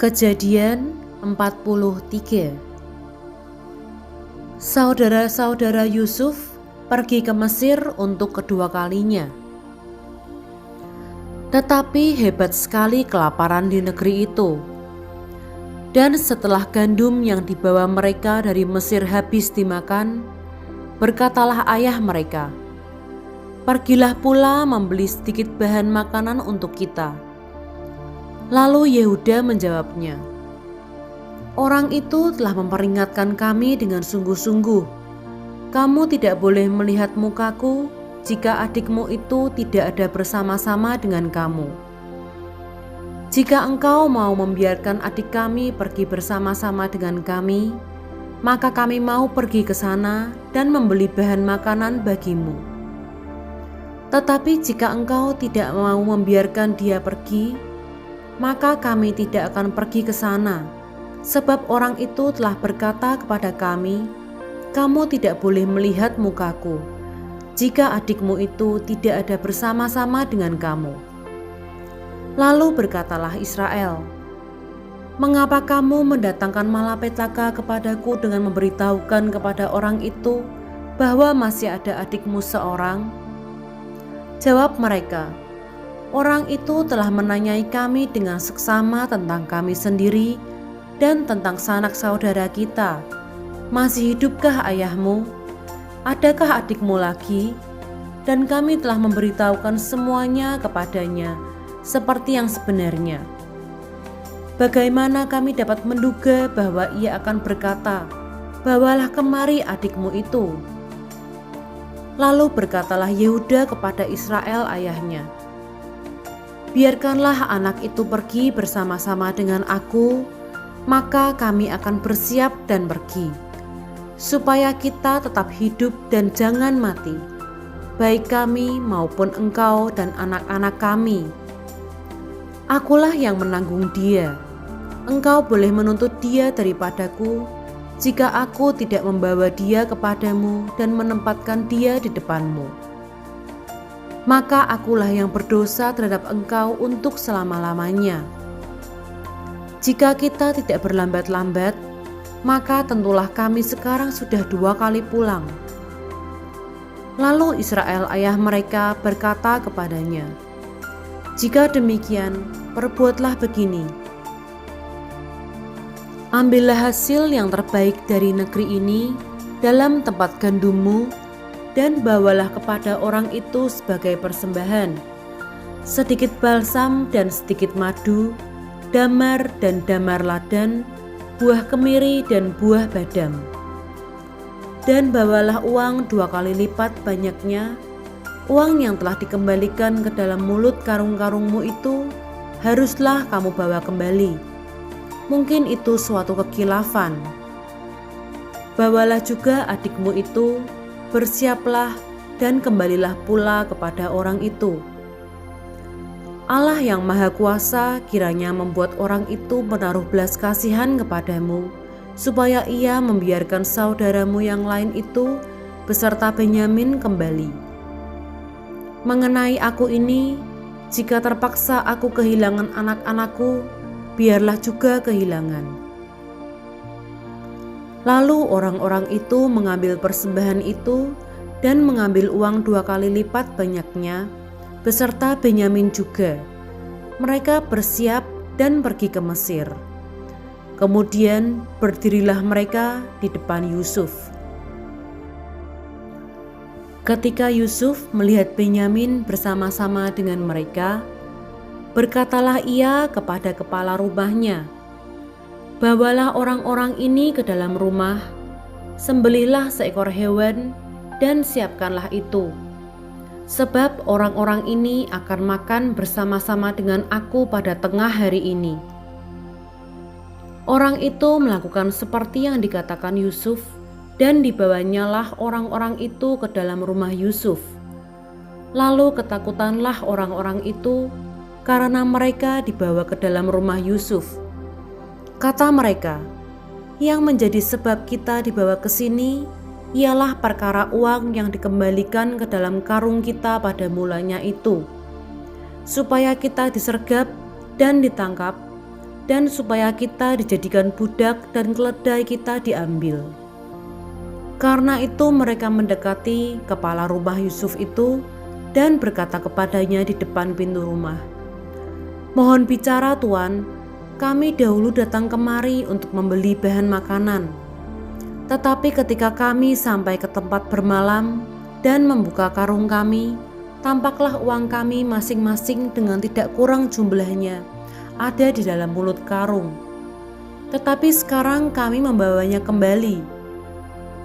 Kejadian 43. Saudara-saudara Yusuf pergi ke Mesir untuk kedua kalinya. Tetapi hebat sekali kelaparan di negeri itu. Dan setelah gandum yang dibawa mereka dari Mesir habis dimakan, berkatalah ayah mereka, "Pergilah pula membeli sedikit bahan makanan untuk kita." Lalu Yehuda menjawabnya, "Orang itu telah memperingatkan kami dengan sungguh-sungguh. Kamu tidak boleh melihat mukaku jika adikmu itu tidak ada bersama-sama dengan kamu. Jika engkau mau membiarkan adik kami pergi bersama-sama dengan kami, maka kami mau pergi ke sana dan membeli bahan makanan bagimu. Tetapi jika engkau tidak mau membiarkan dia pergi, maka kami tidak akan pergi ke sana, sebab orang itu telah berkata kepada kami, 'Kamu tidak boleh melihat mukaku jika adikmu itu tidak ada bersama-sama dengan kamu.' Lalu berkatalah Israel, 'Mengapa kamu mendatangkan malapetaka kepadaku dengan memberitahukan kepada orang itu bahwa masih ada adikmu seorang?' Jawab mereka, 'Orang itu telah menanyai kami dengan seksama tentang kami sendiri dan tentang sanak saudara kita. Masih hidupkah ayahmu? Adakah adikmu lagi?' Dan kami telah memberitahukan semuanya kepadanya seperti yang sebenarnya. Bagaimana kami dapat menduga bahwa ia akan berkata, 'Bawalah kemari adikmu itu?' Lalu berkatalah Yehuda kepada Israel ayahnya, 'Biarkanlah anak itu pergi bersama-sama dengan aku, maka kami akan bersiap dan pergi, supaya kita tetap hidup dan jangan mati, baik kami maupun engkau dan anak-anak kami. Akulah yang menanggung dia. Engkau boleh menuntut dia daripadaku jika aku tidak membawa dia kepadamu dan menempatkan dia di depanmu. Maka akulah yang berdosa terhadap engkau untuk selama-lamanya. Jika kita tidak berlambat-lambat, maka tentulah kami sekarang sudah 2 kali pulang." Lalu Israel ayah mereka berkata kepadanya, "Jika demikian, perbuatlah begini. Ambillah hasil yang terbaik dari negeri ini dalam tempat gandummu dan bawalah kepada orang itu sebagai persembahan, sedikit balsam dan sedikit madu, damar dan damar ladan, buah kemiri dan buah badam. Dan bawalah uang 2 kali lipat banyaknya, uang yang telah dikembalikan ke dalam mulut karung-karungmu itu haruslah kamu bawa kembali. Mungkin itu suatu kekilafan. Bawalah juga adikmu itu, bersiaplah dan kembalilah pula kepada orang itu. Allah yang Maha Kuasa kiranya membuat orang itu menaruh belas kasihan kepadamu, supaya ia membiarkan saudaramu yang lain itu beserta Benyamin kembali. Mengenai aku ini, jika terpaksa aku kehilangan anak-anakku, biarlah juga kehilangan." Lalu orang-orang itu mengambil persembahan itu dan mengambil uang 2 kali lipat banyaknya, beserta Benyamin juga. Mereka bersiap dan pergi ke Mesir. Kemudian berdirilah mereka di depan Yusuf. Ketika Yusuf melihat Benyamin bersama-sama dengan mereka, berkatalah ia kepada kepala rumahnya, "Bawalah orang-orang ini ke dalam rumah, sembelihlah seekor hewan dan siapkanlah itu. Sebab orang-orang ini akan makan bersama-sama dengan aku pada tengah hari ini." Orang itu melakukan seperti yang dikatakan Yusuf, dan dibawanyalah orang-orang itu ke dalam rumah Yusuf. Lalu ketakutanlah orang-orang itu karena mereka dibawa ke dalam rumah Yusuf. Kata mereka, "Yang menjadi sebab kita dibawa ke sini ialah perkara uang yang dikembalikan ke dalam karung kita pada mulanya itu, supaya kita disergap dan ditangkap dan supaya kita dijadikan budak dan keledai kita diambil. Karena itu mereka mendekati kepala rumah Yusuf itu dan berkata kepadanya di depan pintu rumah, "Mohon bicara Tuan, kami dahulu datang kemari untuk membeli bahan makanan. Tetapi ketika kami sampai ke tempat bermalam dan membuka karung kami, tampaklah uang kami masing-masing dengan tidak kurang jumlahnya ada di dalam mulut karung. Tetapi sekarang kami membawanya kembali.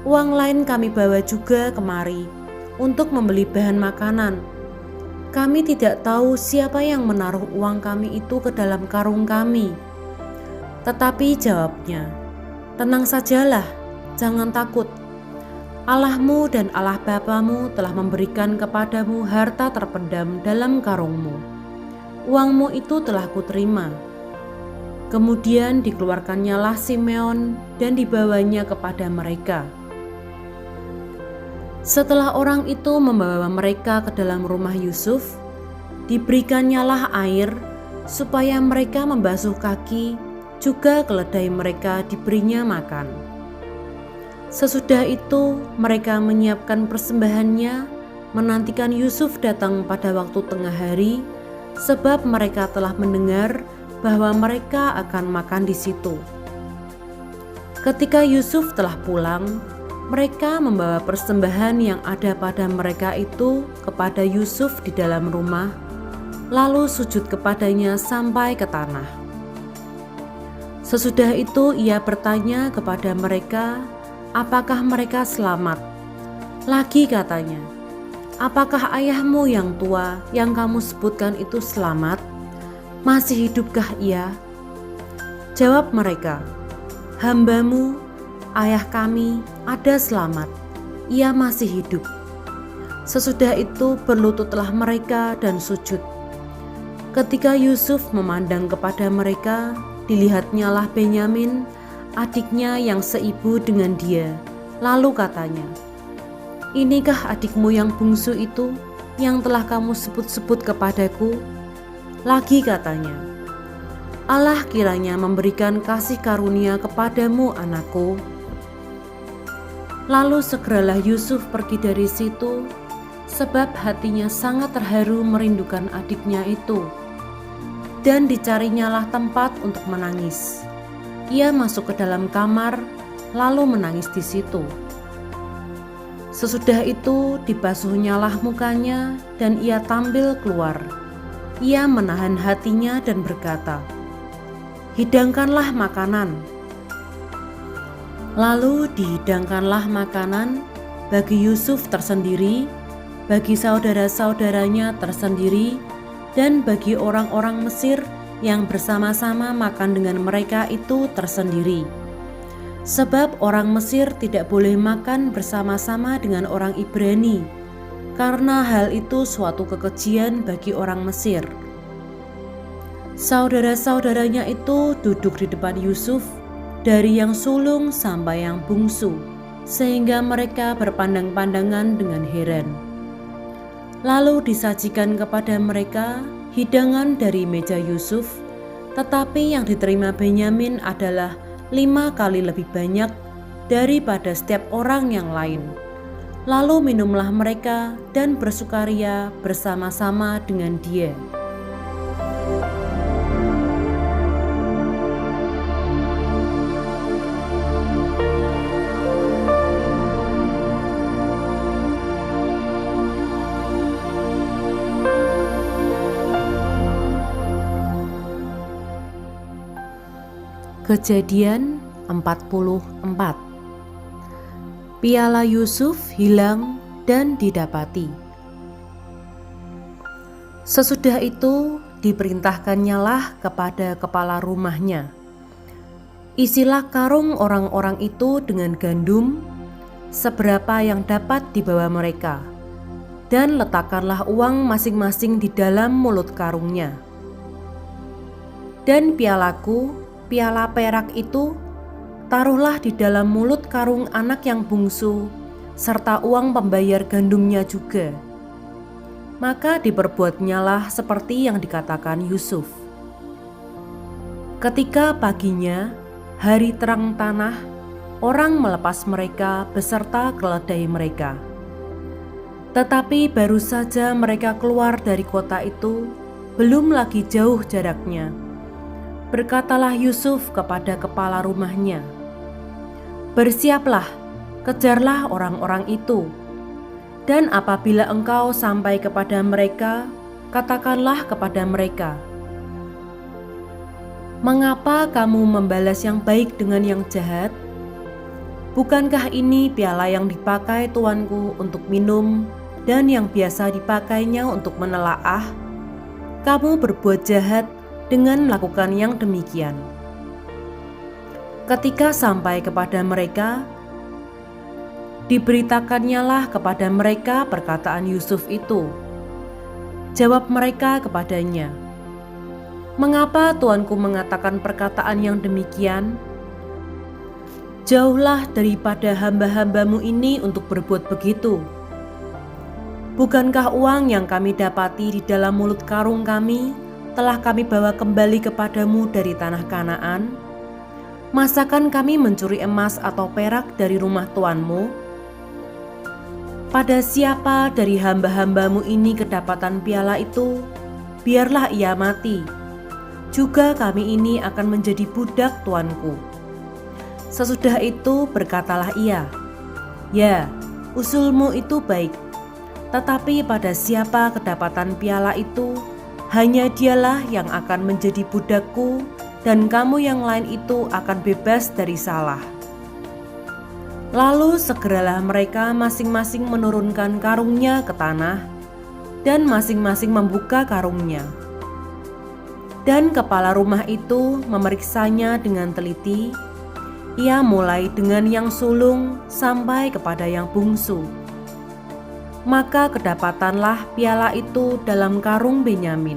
Uang lain kami bawa juga kemari untuk membeli bahan makanan. Kami tidak tahu siapa yang menaruh uang kami itu ke dalam karung kami." Tetapi jawabnya, "Tenang sajalah, jangan takut. Allahmu dan Allah Bapamu telah memberikan kepadamu harta terpendam dalam karungmu. Uangmu itu telah kuterima." Kemudian dikeluarkannyalah Simeon dan dibawanya kepada mereka. Setelah orang itu membawa mereka ke dalam rumah Yusuf, diberikannya air supaya mereka membasuh kaki, juga keledai mereka diberinya makan. Sesudah itu mereka menyiapkan persembahannya, menantikan Yusuf datang pada waktu tengah hari, sebab mereka telah mendengar bahwa mereka akan makan di situ. Ketika Yusuf telah pulang, mereka membawa persembahan yang ada pada mereka itu kepada Yusuf di dalam rumah, lalu sujud kepadanya sampai ke tanah. Sesudah itu ia bertanya kepada mereka, apakah mereka selamat? Lagi katanya, apakah ayahmu yang tua yang kamu sebutkan itu selamat? Masih hidupkah ia? Jawab mereka, hambamu, ayah kami ada selamat, ia masih hidup. Sesudah itu berlututlah mereka dan sujud. Ketika Yusuf memandang kepada mereka, dilihatnyalah Benyamin, adiknya yang seibu dengan dia. Lalu katanya, inikah adikmu yang bungsu itu yang telah kamu sebut-sebut kepadaku? Lagi katanya, Allah kiranya memberikan kasih karunia kepadamu anakku. Lalu segeralah Yusuf pergi dari situ, sebab hatinya sangat terharu merindukan adiknya itu. Dan dicarinyalah tempat untuk menangis. Ia masuk ke dalam kamar, lalu menangis di situ. Sesudah itu dibasuhnyalah mukanya, dan ia tampil keluar. Ia menahan hatinya dan berkata, hidangkanlah makanan. Lalu dihidangkanlah makanan bagi Yusuf tersendiri, bagi saudara-saudaranya tersendiri, dan bagi orang-orang Mesir yang bersama-sama makan dengan mereka itu tersendiri. Sebab orang Mesir tidak boleh makan bersama-sama dengan orang Ibrani, karena hal itu suatu kekejian bagi orang Mesir. Saudara-saudaranya itu duduk di depan Yusuf, dari yang sulung sampai yang bungsu, sehingga mereka berpandang-pandangan dengan heran. Lalu disajikan kepada mereka hidangan dari meja Yusuf, tetapi yang diterima Benyamin adalah 5 kali lebih banyak daripada setiap orang yang lain. Lalu minumlah mereka dan bersukaria bersama-sama dengan dia. Kejadian 44. Piala Yusuf hilang dan didapati. Sesudah itu diperintahkannyalah kepada kepala rumahnya, isilah karung orang-orang itu dengan gandum, seberapa yang dapat dibawa mereka, dan letakkanlah uang masing-masing di dalam mulut karungnya. Dan pialaku, piala perak itu, taruhlah di dalam mulut karung anak yang bungsu, serta uang pembayar gandumnya juga. Maka diperbuatnyalah seperti yang dikatakan Yusuf. Ketika paginya, hari terang tanah, orang melepas mereka beserta keledai mereka. Tetapi baru saja mereka keluar dari kota itu, belum lagi jauh jaraknya. Berkatalah Yusuf kepada kepala rumahnya, "Bersiaplah, kejarlah orang-orang itu. Dan apabila engkau sampai kepada mereka, katakanlah kepada mereka, 'Mengapa kamu membalas yang baik dengan yang jahat? Bukankah ini piala yang dipakai tuanku untuk minum dan yang biasa dipakainya untuk menelaah? Kamu berbuat jahat dengan melakukan yang demikian.' Ketika sampai kepada mereka, diberitакannyalah kepada mereka perkataan Yusuf itu. Jawab mereka kepadanya, 'Mengapa tuanku mengatakan perkataan yang demikian? Jauhlah daripada hamba-hambamu ini untuk berbuat begitu. Bukankah uang yang kami dapati di dalam mulut karung kami telah kami bawa kembali kepadamu dari tanah Kanaan? Masakan kami mencuri emas atau perak dari rumah tuanmu? Pada siapa dari hamba-hambamu ini kedapatan piala itu, biarlah ia mati. Juga kami ini akan menjadi budak tuanku.' Sesudah itu berkatalah ia, 'Ya, usulmu itu baik. Tetapi pada siapa kedapatan piala itu, hanya dialah yang akan menjadi budakku, dan kamu yang lain itu akan bebas dari salah.' Lalu segeralah mereka masing-masing menurunkan karungnya ke tanah, dan masing-masing membuka karungnya. Dan kepala rumah itu memeriksanya dengan teliti. Ia mulai dengan yang sulung sampai kepada yang bungsu. Maka kedapatanlah piala itu dalam karung Benyamin.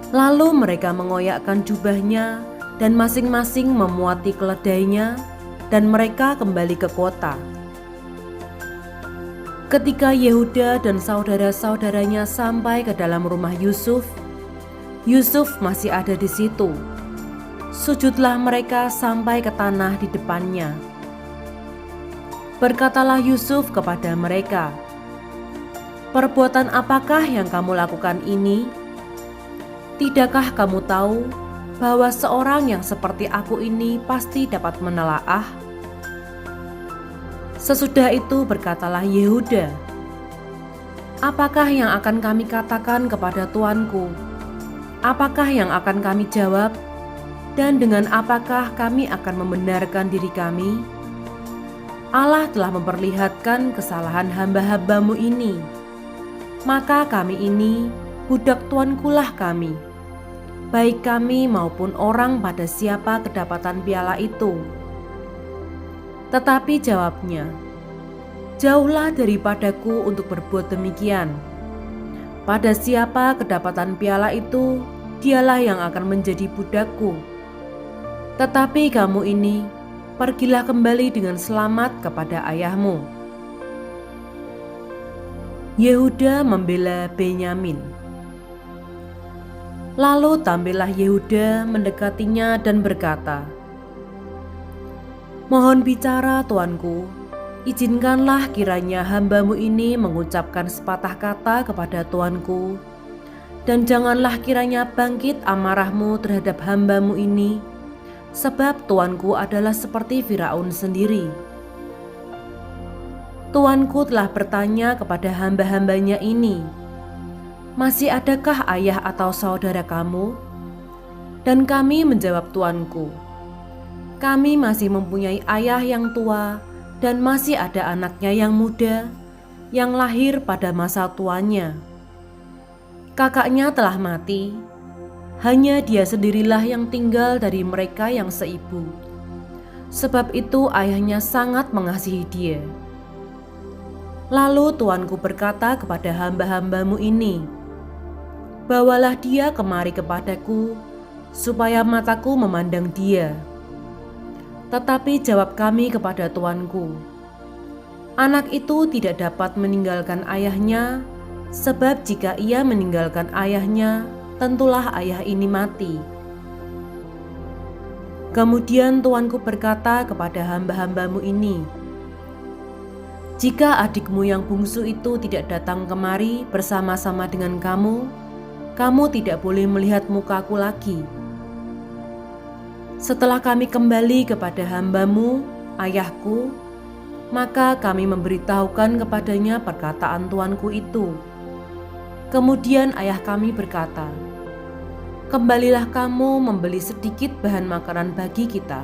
Lalu mereka mengoyakkan jubahnya dan masing-masing memuati keledainya, dan mereka kembali ke kota. Ketika Yehuda dan saudara-saudaranya sampai ke dalam rumah Yusuf, Yusuf masih ada di situ. Sujudlah mereka sampai ke tanah di depannya. Berkatalah Yusuf kepada mereka, 'Perbuatan apakah yang kamu lakukan ini? Tidakkah kamu tahu bahwa seorang yang seperti aku ini pasti dapat menelaah?' Sesudah itu berkatalah Yehuda, 'Apakah yang akan kami katakan kepada tuanku? Apakah yang akan kami jawab? Dan dengan apakah kami akan membenarkan diri kami? Allah telah memperlihatkan kesalahan hamba-hambamu ini. Maka kami ini, budak tuankulah kami, baik kami maupun orang pada siapa kedapatan piala itu.' Tetapi jawabnya, 'Jauhlah daripadaku untuk berbuat demikian. Pada siapa kedapatan piala itu, dialah yang akan menjadi budakku. Tetapi kamu ini, pergilah kembali dengan selamat kepada ayahmu.' Yehuda membela Benyamin. Lalu tampillah Yehuda mendekatinya dan berkata, 'Mohon bicara tuanku, izinkanlah kiranya hambamu ini mengucapkan sepatah kata kepada tuanku, dan janganlah kiranya bangkit amarahmu terhadap hambamu ini, sebab tuanku adalah seperti Firaun sendiri. Tuanku telah bertanya kepada hamba-hambanya ini, masih adakah ayah atau saudara kamu? Dan kami menjawab tuanku, kami masih mempunyai ayah yang tua dan masih ada anaknya yang muda yang lahir pada masa tuanya. Kakaknya telah mati, hanya dia sendirilah yang tinggal dari mereka yang seibu. Sebab itu ayahnya sangat mengasihi dia. Lalu tuanku berkata kepada hamba-hambamu ini, bawalah dia kemari kepadaku, supaya mataku memandang dia. Tetapi jawab kami kepada tuanku, anak itu tidak dapat meninggalkan ayahnya, sebab jika ia meninggalkan ayahnya, tentulah ayah ini mati. Kemudian tuanku berkata kepada hamba-hambamu ini, jika adikmu yang bungsu itu tidak datang kemari bersama-sama dengan kamu, kamu tidak boleh melihat mukaku lagi. Setelah kami kembali kepada hambamu, ayahku, maka kami memberitahukan kepadanya perkataan tuanku itu. Kemudian ayah kami berkata, kembalilah kamu membeli sedikit bahan makanan bagi kita.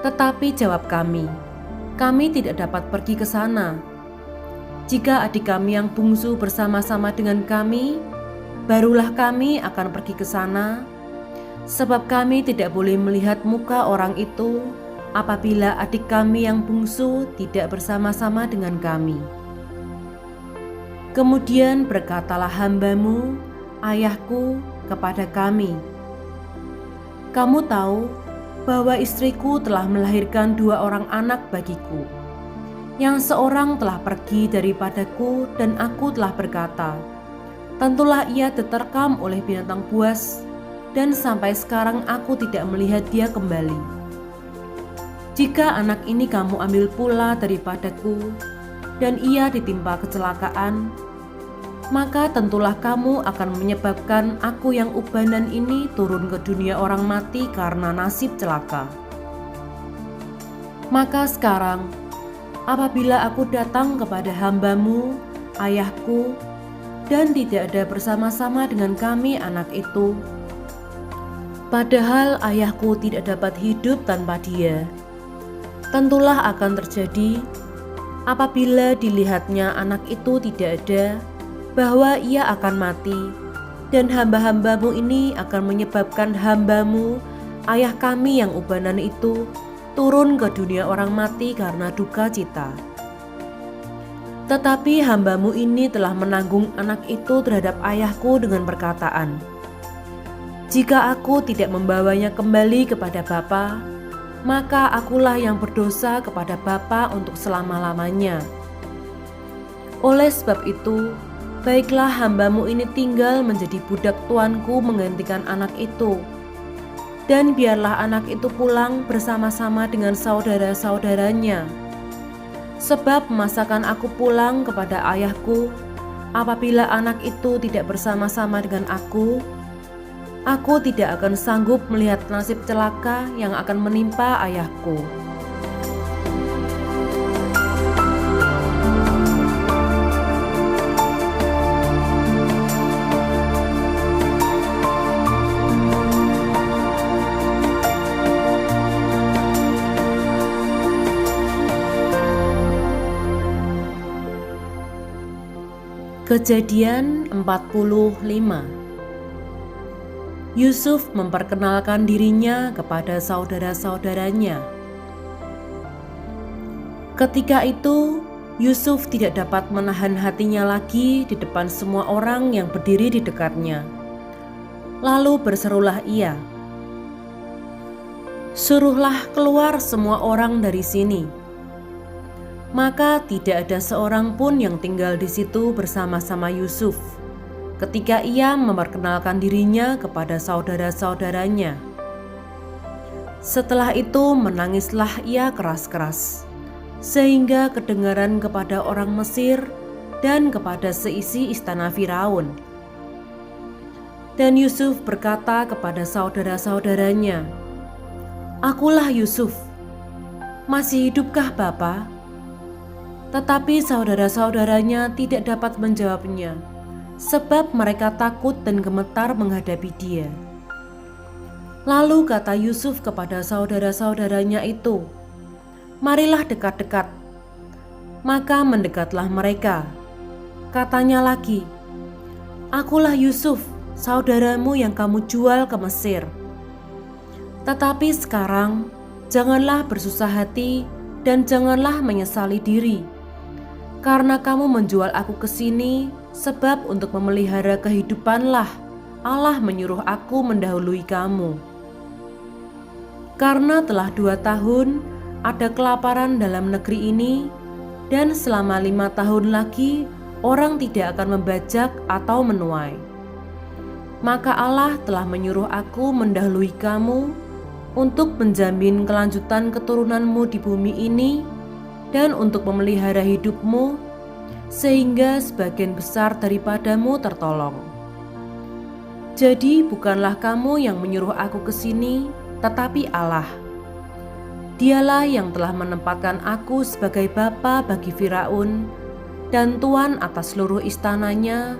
Tetapi jawab kami tidak dapat pergi ke sana. Jika adik kami yang bungsu bersama-sama dengan kami, barulah kami akan pergi ke sana, sebab kami tidak boleh melihat muka orang itu apabila adik kami yang bungsu tidak bersama-sama dengan kami. Kemudian berkatalah hambamu, ayahku, kepada kami, kamu tahu bahwa istriku telah melahirkan 2 orang anak bagiku. Yang seorang telah pergi daripadaku dan aku telah berkata, tentulah ia diterkam oleh binatang buas, dan sampai sekarang aku tidak melihat dia kembali. Jika anak ini kamu ambil pula daripadaku dan ia ditimpa kecelakaan, maka tentulah kamu akan menyebabkan aku yang ubanan ini turun ke dunia orang mati karena nasib celaka. Maka sekarang, apabila aku datang kepada hambamu, ayahku, dan tidak ada bersama-sama dengan kami anak itu, padahal ayahku tidak dapat hidup tanpa dia, tentulah akan terjadi apabila dilihatnya anak itu tidak ada, bahwa ia akan mati, dan hamba-hambamu ini akan menyebabkan hambamu, ayah kami yang ubanan itu, turun ke dunia orang mati karena duka cita. Tetapi hambamu ini telah menanggung anak itu terhadap ayahku dengan perkataan, jika aku tidak membawanya kembali kepada Bapa, maka akulah yang berdosa kepada Bapa untuk selama-lamanya. Oleh sebab itu, baiklah hambamu ini tinggal menjadi budak tuanku menggantikan anak itu. Dan biarlah anak itu pulang bersama-sama dengan saudara-saudaranya. Sebab masakan aku pulang kepada ayahku, apabila anak itu tidak bersama-sama dengan aku tidak akan sanggup melihat nasib celaka yang akan menimpa ayahku. Kejadian 45. Yusuf memperkenalkan dirinya kepada saudara-saudaranya. Ketika itu, Yusuf tidak dapat menahan hatinya lagi di depan semua orang yang berdiri di dekatnya. Lalu berserulah ia, "Suruhlah keluar semua orang dari sini." Maka tidak ada seorang pun yang tinggal di situ bersama-sama Yusuf ketika ia memperkenalkan dirinya kepada saudara-saudaranya. Setelah itu menangislah ia keras-keras, sehingga kedengaran kepada orang Mesir dan kepada seisi istana Firaun. Dan Yusuf berkata kepada saudara-saudaranya, "Akulah Yusuf, masih hidupkah Bapa?" Tetapi saudara-saudaranya tidak dapat menjawabnya, sebab mereka takut dan gemetar menghadapi dia. Lalu kata Yusuf kepada saudara-saudaranya itu, "Marilah dekat-dekat." Maka mendekatlah mereka. Katanya lagi, "Akulah Yusuf, saudaramu yang kamu jual ke Mesir. Tetapi sekarang janganlah bersusah hati dan janganlah menyesali diri, karena kamu menjual aku ke sini, sebab untuk memelihara kehidupanlah Allah menyuruh aku mendahului kamu. Karena telah 2 tahun ada kelaparan dalam negeri ini, dan selama 5 tahun lagi orang tidak akan membajak atau menuai. Maka Allah telah menyuruh aku mendahului kamu, untuk menjamin kelanjutan keturunanmu di bumi ini dan untuk memelihara hidupmu, sehingga sebagian besar daripadamu tertolong. Jadi bukanlah kamu yang menyuruh aku ke sini, tetapi Allah. Dialah yang telah menempatkan aku sebagai bapa bagi Firaun dan tuan atas seluruh istananya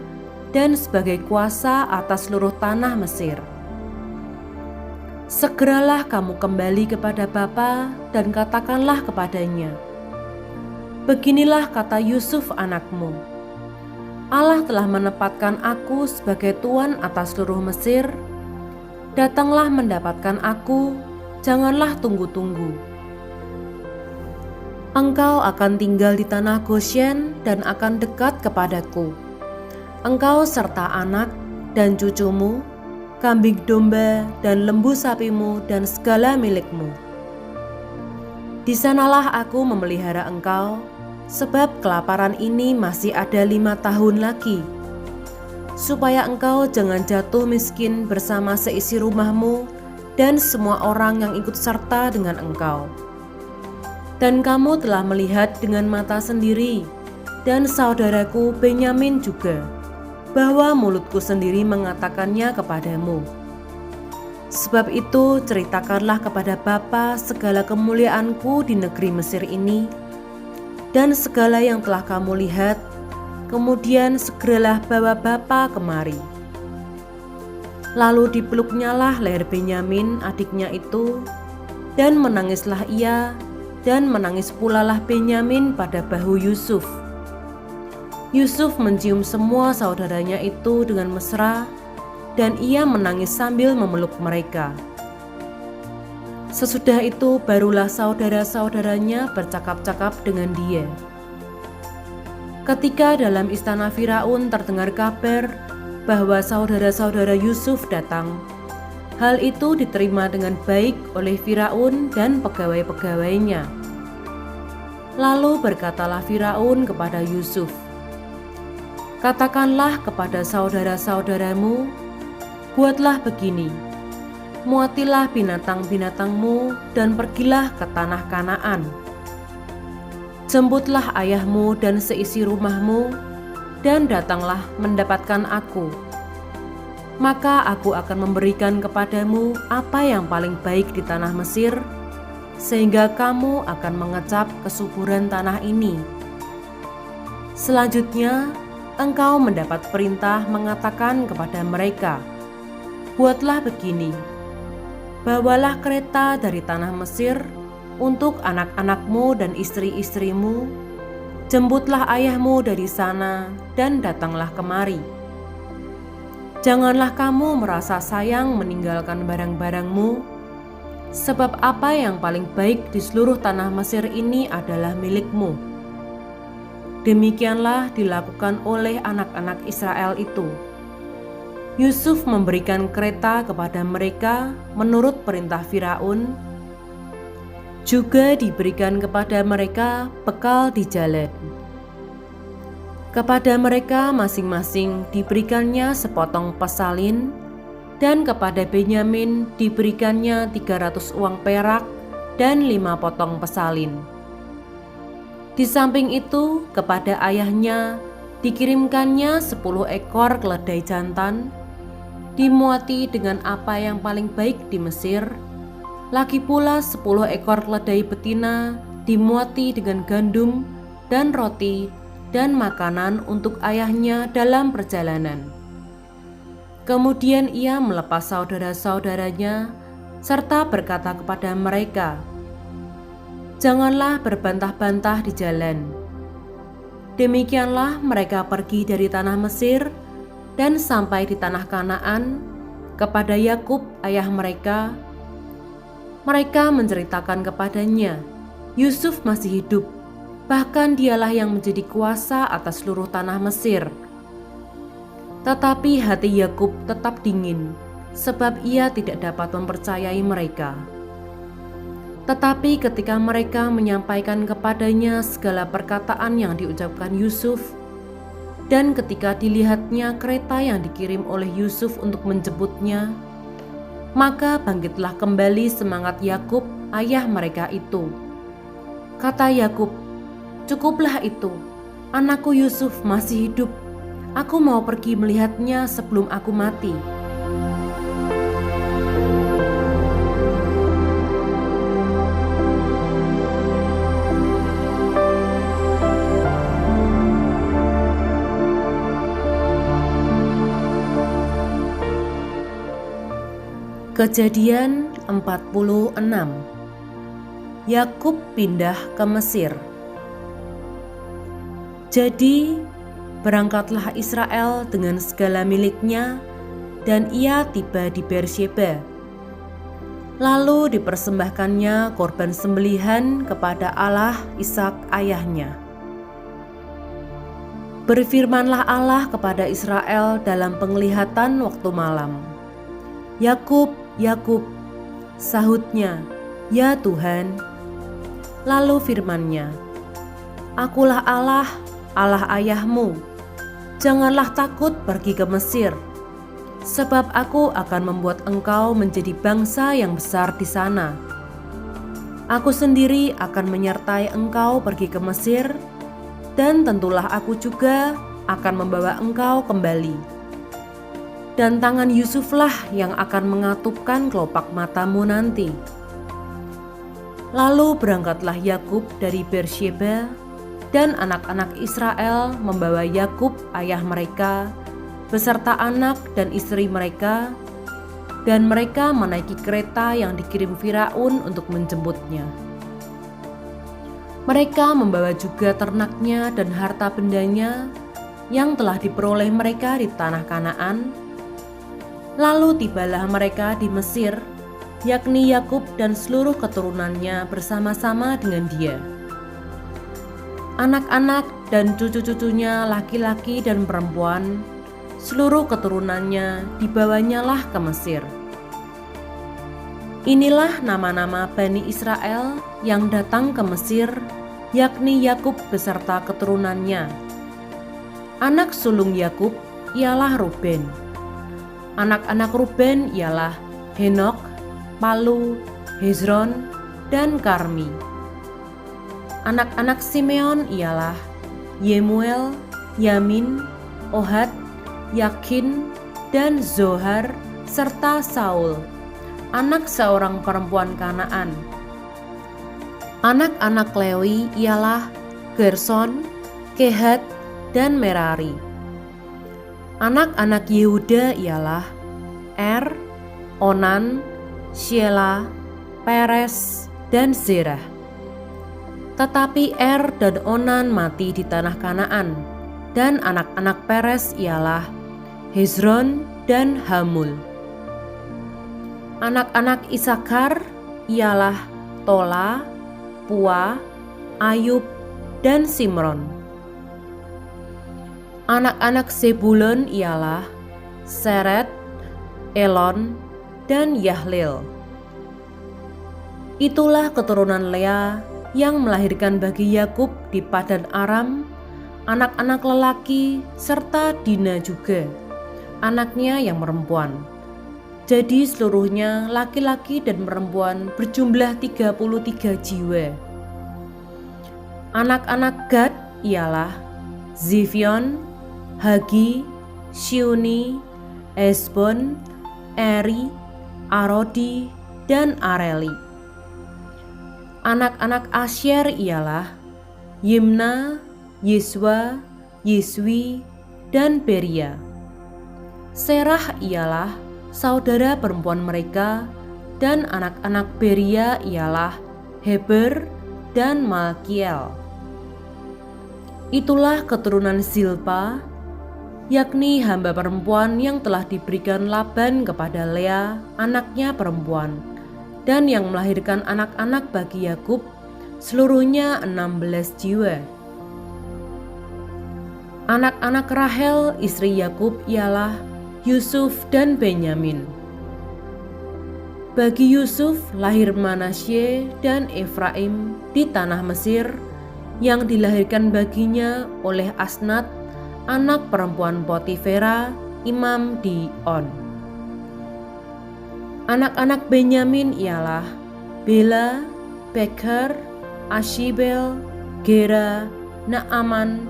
dan sebagai kuasa atas seluruh tanah Mesir. Segeralah kamu kembali kepada bapa dan katakanlah kepadanya, beginilah kata Yusuf anakmu, Allah telah menempatkan aku sebagai tuan atas seluruh Mesir. Datanglah mendapatkan aku, janganlah tunggu-tunggu. Engkau akan tinggal di tanah Goshen dan akan dekat kepadaku. Engkau serta anak dan cucumu, kambing domba dan lembu sapimu dan segala milikmu. Di sanalah aku memelihara engkau, sebab kelaparan ini masih ada 5 tahun lagi, supaya engkau jangan jatuh miskin bersama seisi rumahmu dan semua orang yang ikut serta dengan engkau. Dan kamu telah melihat dengan mata sendiri, dan saudaraku Benyamin juga, bahwa mulutku sendiri mengatakannya kepadamu. Sebab itu ceritakanlah kepada bapa segala kemuliaanku di negeri Mesir ini, dan segala yang telah kamu lihat, kemudian segeralah bawa bapa kemari. Lalu dipeluknyalah leher Benyamin adiknya itu, dan menangislah ia, dan menangis pulalah Benyamin pada bahu Yusuf. Yusuf mencium semua saudaranya itu dengan mesra, dan ia menangis sambil memeluk mereka. Sesudah itu barulah saudara-saudaranya bercakap-cakap dengan dia. Ketika dalam istana Firaun terdengar kabar bahwa saudara-saudara Yusuf datang, hal itu diterima dengan baik oleh Firaun dan pegawai-pegawainya. Lalu berkatalah Firaun kepada Yusuf, katakanlah kepada saudara-saudaramu, buatlah begini, muatilah binatang-binatangmu dan pergilah ke tanah Kanaan. Jemputlah ayahmu dan seisi rumahmu, dan datanglah mendapatkan aku. Maka aku akan memberikan kepadamu apa yang paling baik di tanah Mesir, sehingga kamu akan mengecap kesuburan tanah ini. Selanjutnya, engkau mendapat perintah mengatakan kepada mereka, buatlah begini, bawalah kereta dari tanah Mesir untuk anak-anakmu dan istri-istrimu, jemputlah ayahmu dari sana dan datanglah kemari. Janganlah kamu merasa sayang meninggalkan barang-barangmu, sebab apa yang paling baik di seluruh tanah Mesir ini adalah milikmu. Demikianlah dilakukan oleh anak-anak Israel itu. Yusuf memberikan kereta kepada mereka menurut perintah Firaun. Juga diberikan kepada mereka bekal di jalan. Kepada mereka masing-masing diberikannya sepotong pesalin, dan kepada Benyamin diberikannya 300 uang perak dan 5 potong pesalin. Di samping itu, kepada ayahnya dikirimkannya 10 ekor keledai jantan, dimuati dengan apa yang paling baik di Mesir. Lagi pula 10 ekor keledai betina, dimuati dengan gandum dan roti dan makanan untuk ayahnya dalam perjalanan. Kemudian ia melepas saudara-saudaranya, serta berkata kepada mereka, janganlah berbantah-bantah di jalan. Demikianlah mereka pergi dari tanah Mesir dan sampai di tanah Kanaan kepada Yakub ayah mereka. Mereka menceritakan kepadanya, Yusuf masih hidup, bahkan dialah yang menjadi kuasa atas seluruh tanah Mesir. Tetapi hati Yakub tetap dingin, sebab ia tidak dapat mempercayai mereka. Tetapi ketika mereka menyampaikan kepadanya segala perkataan yang diucapkan Yusuf, dan ketika dilihatnya kereta yang dikirim oleh Yusuf untuk menjemputnya, Maka bangkitlah kembali semangat Yakub ayah mereka itu. Kata Yakub, "Cukuplah itu, anakku Yusuf masih hidup. Aku mau pergi melihatnya sebelum aku mati." Kejadian 46. Yakub pindah ke Mesir. Jadi berangkatlah Israel dengan segala miliknya, dan ia tiba di Beersheba. Lalu dipersembahkannya korban sembelihan kepada Allah Ishak ayahnya. Berfirmanlah Allah kepada Israel dalam penglihatan waktu malam. "Yakub, Yakub," sahutnya, "Ya Tuhan." Lalu firman-Nya, "Akulah Allah, Allah ayahmu. Janganlah takut pergi ke Mesir, sebab aku akan membuat engkau menjadi bangsa yang besar di sana. Aku sendiri akan menyertai engkau pergi ke Mesir, dan tentulah aku juga akan membawa engkau kembali. Dan tangan Yusuflah yang akan mengatupkan kelopak matamu nanti." Lalu berangkatlah Yakub dari Beersheba, dan anak-anak Israel membawa Yakub ayah mereka beserta anak dan istri mereka, dan mereka menaiki kereta yang dikirim Firaun untuk menjemputnya. Mereka membawa juga ternaknya dan harta bendanya yang telah diperoleh mereka di tanah Kanaan. Lalu tibalah mereka di Mesir, yakni Yakub dan seluruh keturunannya bersama-sama dengan dia. Anak-anak dan cucu-cucunya laki-laki dan perempuan, seluruh keturunannya dibawanyalah ke Mesir. Inilah nama-nama Bani Israel yang datang ke Mesir, yakni Yakub beserta keturunannya. Anak sulung Yakub ialah Ruben. Anak-anak Ruben ialah Henok, Palu, Hezron, dan Karmi. Anak-anak Simeon ialah Yemuel, Yamin, Ohad, Yakin, dan Zohar, serta Saul, anak seorang perempuan Kanaan. Anak-anak Lewi ialah Gerson, Kehat, dan Merari. Anak-anak Yehuda ialah Er, Onan, Shelah, Peres, dan Zerah. Tetapi Er dan Onan mati di tanah Kanaan, dan anak-anak Peres ialah Hezron dan Hamul. Anak-anak Isakar ialah Tola, Pua, Ayub, dan Simron. Anak-anak Zebulon ialah Seret, Elon, dan Yahlil. Itulah keturunan Lea yang melahirkan bagi Yakub di Padan Aram anak-anak lelaki serta Dina juga, anaknya yang perempuan. Jadi seluruhnya laki-laki dan perempuan berjumlah 33 jiwa. Anak-anak Gad ialah Zifion, Hagi, Syuni, Esbon, Eri, Arodi, dan Areli. Anak-anak Asyer ialah Yimna, Yiswa, Yiswi, dan Beria. Serah ialah saudara perempuan mereka, dan anak-anak Beria ialah Heber dan Malkiel. Itulah keturunan Zilpa, yakni hamba perempuan yang telah diberikan Laban kepada Lea, anaknya perempuan, dan yang melahirkan anak-anak bagi Yakub, seluruhnya 16 jiwa. Anak-anak Rahel, istri Yakub ialah Yusuf dan Benyamin. Bagi Yusuf lahir Manasye dan Efraim di tanah Mesir, yang dilahirkan baginya oleh Asnat, anak perempuan Potifera, imam di On. Anak-anak Benyamin ialah Bela, Beker, Ashibel, Gera, Naaman,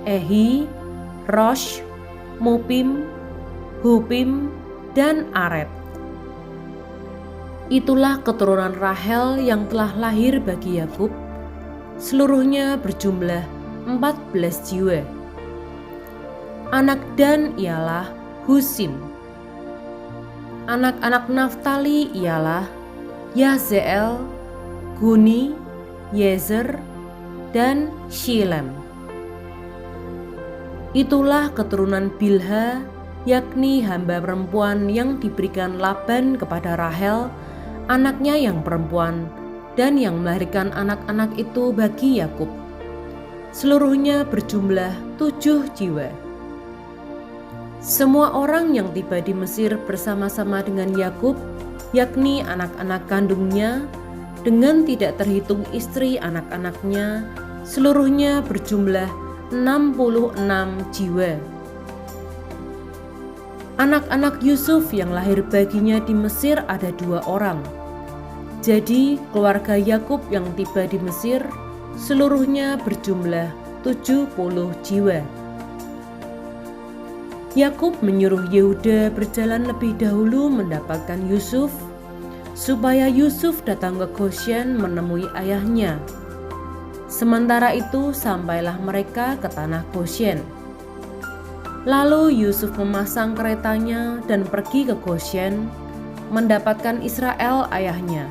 Ehi, Rosh, Mupim, Hupim, dan Aret. Itulah keturunan Rahel yang telah lahir bagi Yakub, seluruhnya berjumlah 14 jiwa. Anak Dan ialah Husim. Anak-anak Naftali ialah Yahzeel, Guni, Yezer, dan Shilem. Itulah keturunan Bilha, yakni hamba perempuan yang diberikan Laban kepada Rahel, anaknya yang perempuan, dan yang melahirkan anak-anak itu bagi Yakub. Seluruhnya berjumlah 7 jiwa. Semua orang yang tiba di Mesir bersama-sama dengan Yakub, yakni anak-anak kandungnya, dengan tidak terhitung istri anak-anaknya, seluruhnya berjumlah 66 jiwa. Anak-anak Yusuf yang lahir baginya di Mesir ada 2 orang. Jadi keluarga Yakub yang tiba di Mesir seluruhnya berjumlah 70 jiwa. Yakub menyuruh Yehuda berjalan lebih dahulu mendapatkan Yusuf, supaya Yusuf datang ke Goshen menemui ayahnya. Sementara itu sampailah mereka ke tanah Goshen. Lalu Yusuf memasang keretanya dan pergi ke Goshen, mendapatkan Israel ayahnya.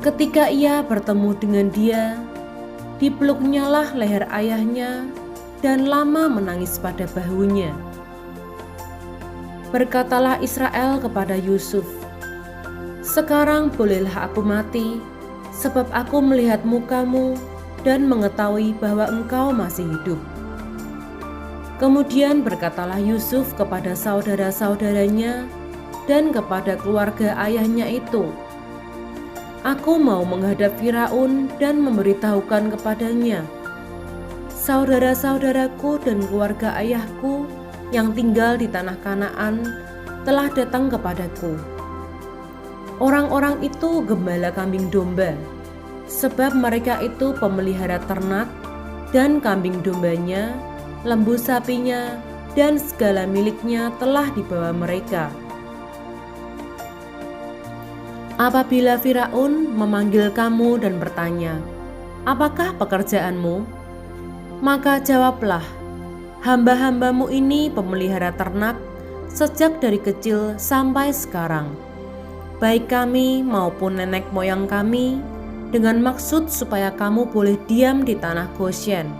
Ketika ia bertemu dengan dia, dipeluknyalah leher ayahnya dan lama menangis pada bahunya. Berkatalah Israel kepada Yusuf, "Sekarang bolehlah aku mati, sebab aku melihat mukamu dan mengetahui bahwa engkau masih hidup." Kemudian berkatalah Yusuf kepada saudara-saudaranya dan kepada keluarga ayahnya itu, "Aku mau menghadap Firaun dan memberitahukan kepadanya, saudara-saudaraku dan keluarga ayahku yang tinggal di tanah Kanaan telah datang kepadaku. Orang-orang itu gembala kambing domba, sebab mereka itu pemelihara ternak, dan kambing dombanya, lembu sapinya, dan segala miliknya telah dibawa mereka. Apabila Firaun memanggil kamu dan bertanya, 'Apakah pekerjaanmu?' maka jawablah, 'Hamba-hambamu ini pemelihara ternak sejak dari kecil sampai sekarang, baik kami maupun nenek moyang kami, dengan maksud supaya kamu boleh diam di tanah Goshen.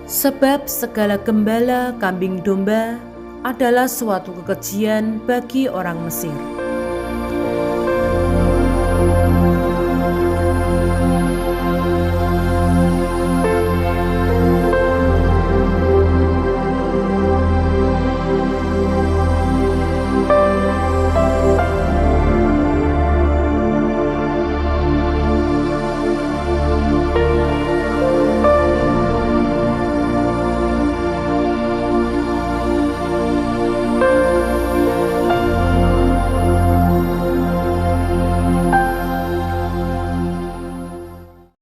Sebab segala gembala kambing domba adalah suatu kekejian bagi orang Mesir.'